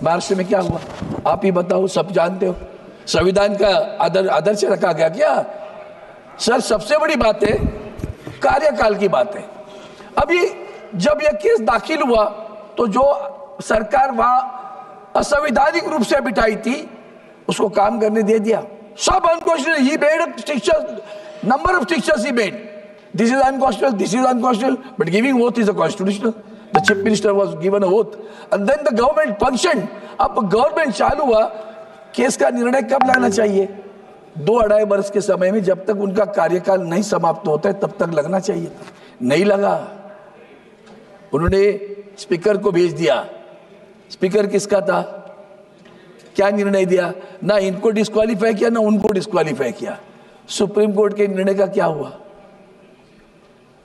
महाराष्ट्र में क्या हुआ आप ही बताओ, सब जानते हो। संविधान का आदर्श रखा गया क्या? सर सबसे बड़ी बात है कार्यकाल की बात है। अभी जब यह केस दाखिल हुआ तो जो सरकार वहां असंवैधानिक रूप से बिठाई थी उसको काम करने दे दिया। सब unconstitutional, he made stricture, number of strictures he made, this is unconstitutional, this is unconstitutional, but giving oath is a constitutional. The chief minister was given a oath and then the government functioned. अब government चालू हुआ, case का निर्णय कब लाना चाहिए? 2-2.5 वर्ष के समय में, जब तक उनका कार्यकाल नहीं समाप्त होता है तब तक लगना चाहिए था, नहीं लगा। उन्होंने स्पीकर को भेज दिया। स्पीकर किसका था? क्या निर्णय दिया? ना इनको डिस्क्वालीफाई किया ना उनको डिस्क्वालीफाई किया। सुप्रीम कोर्ट के निर्णय का क्या हुआ?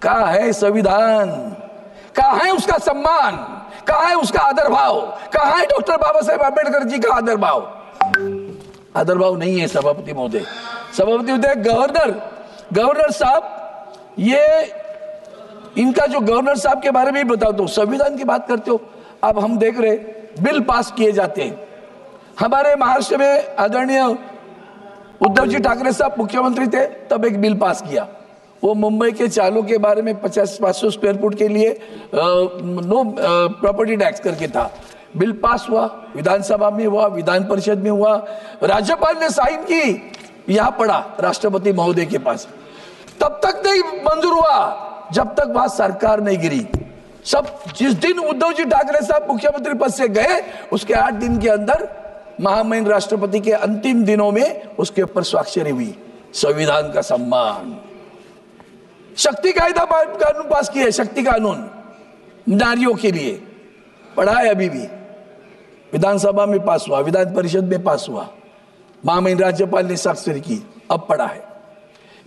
कहाँ है संविधान? कहाँ है उसका सम्मान? कहाँ है उसका आदर भाव? कहाँ है डॉक्टर बाबा साहेब आंबेडकर जी का आदर भाव? आदर भाव नहीं है सभापति महोदय। सभापति महोदय, गवर्नर साहब, ये इनका जो गवर्नर साहब के बारे में भी बता दो, संविधान की बात करते हो। अब हम देख रहे बिल पास किए जाते हैं। हमारे महाराष्ट्र में आदरणीय उद्धव जी ठाकरे साहब मुख्यमंत्री थे, तब एक बिल पास किया। वो मुंबई के चालों के बारे में 50-500 स्क्वायर फुट के लिए नो प्रॉपर्टी टैक्स करके था। बिल पास हुआ, विधानसभा में हुआ, विधान परिषद में हुआ, राज्यपाल ने साइन की, यहां पड़ा राष्ट्रपति महोदय के पास। तब तक नहीं मंजूर हुआ जब तक वहां सरकार नहीं गिरी। सब जिस दिन उद्धव जी ठाकरे साहब मुख्यमंत्री पद से गए उसके 8 दिन के अंदर महामहिम राष्ट्रपति के अंतिम दिनों में उसके ऊपर स्वाक्षरी हुई। संविधान का सम्मान। शक्ति कायदा कानून पास किया है, शक्ति कानून नारियों के लिए पढ़ा है, अभी भी विधानसभा में पास हुआ, विधान परिषद में पास हुआ, महामहिम राज्यपाल ने स्वाक्षरी की, अब पढ़ा है।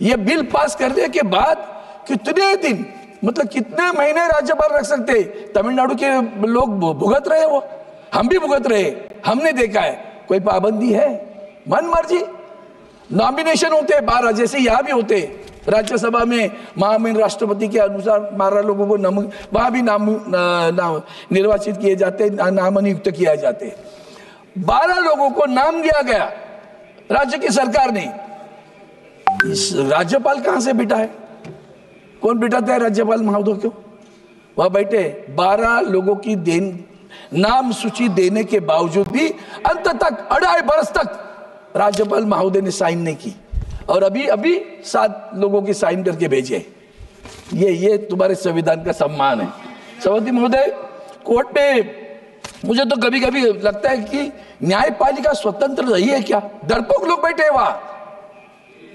यह बिल पास करने के बाद कितने दिन, मतलब कितने महीने राज्यपाल रख सकते? तमिलनाडु के लोग भुगत रहे, वो हम भी भुगत रहे, हमने देखा है। कोई पाबंदी है? मन मर्जी नॉमिनेशन होते 12, जैसे यहां भी होते। राज्यसभा में महामहिम राष्ट्रपति के अनुसार 12 लोगों को वहां भी निर्वाचित किए जाते, नामनियुक्त किया जाते। 12 लोगों को नाम दिया गया राज्य की सरकार ने। राज्यपाल कहां से बिठा है? कौन बिठाता है राज्यपाल महोदय को? वहां बैठे 12 लोगों की नाम सूची देने के बावजूद भी अंत तक 2.5 बरस तक राज्यपाल महोदय ने साइन नहीं की, और अभी 7 लोगों की साइन करके भेजे। ये तुम्हारे संविधान का सम्मान है। सभापति महोदय, कोर्ट में मुझे तो कभी कभी लगता है कि न्यायपालिका स्वतंत्र रही है क्या? डरपोक लोग बैठे वहां,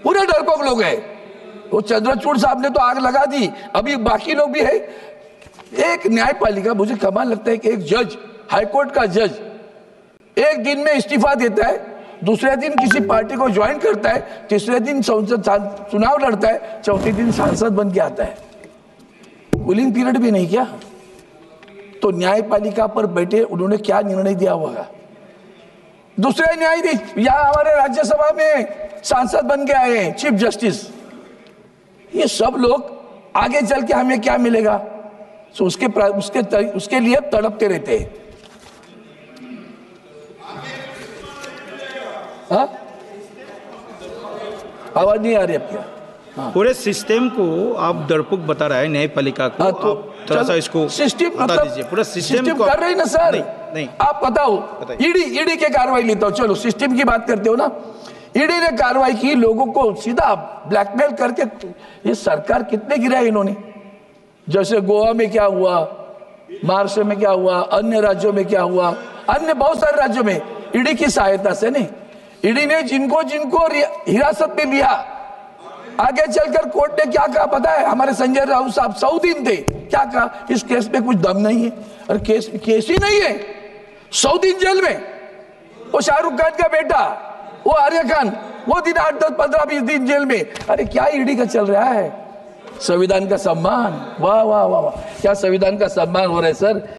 पूरे डरपोक लोग हैं। वो चंद्रचूड़ साहब ने तो आग लगा दी, अभी बाकी लोग भी है। एक न्यायपालिका, मुझे कमाल लगता है कि एक जज, हाईकोर्ट का जज, एक दिन में इस्तीफा देता है, दूसरे दिन किसी पार्टी को ज्वाइन करता है, तीसरे दिन संसद चुनाव लड़ता है, चौथे दिन सांसद बन के आता है। कूलिंग पीरियड भी नहीं क्या? तो न्यायपालिका पर बैठे उन्होंने क्या निर्णय दिया होगा? दूसरे न्यायाधीश यहां हमारे राज्यसभा में सांसद बन के आए हैं, चीफ जस्टिस। ये सब लोग आगे चल के हमें क्या मिलेगा? तो उसके लिए तड़पते रहते हैं। हाँ? आवाज नहीं आ रही आपकी? हाँ। पूरे सिस्टम को आप डरपोक बता रहे हैं न्यायपालिका को। हाँ, तो थोड़ा सा इसको सिस्टम बता दीजिए। पूरा सिस्टम को कर रहे हैं ना सर? नहीं। आप बताओ। ईडी के कार्रवाई लेता हूं, चलो सिस्टम की बात करते हो ना। ईडी ने कार्रवाई की, लोगों को सीधा ब्लैकमेल करके। ये सरकार कितने गिराए इन्होंने? जैसे गोवा में क्या हुआ, महाराष्ट्र में क्या हुआ, अन्य राज्यों में क्या हुआ, अन्य बहुत सारे राज्यों में ईडी की सहायता से नहीं। ईडी ने जिनको हिरासत में लिया, आगे चलकर कोर्ट ने क्या कहा पता है? हमारे संजय राउत साहब 100 दिन थे, क्या कहा? इस केस में कुछ दम नहीं है। अरे केस ही नहीं है, 100 दिन जेल में। वो शाहरुख खान का बेटा, वो आर्य खान, वो दिन 8, 10, 15, 20 दिन जेल में। अरे क्या ईडी का चल रहा है? संविधान का सम्मान, वाह वाह वाह वाह, क्या संविधान का सम्मान हो रहा है सर।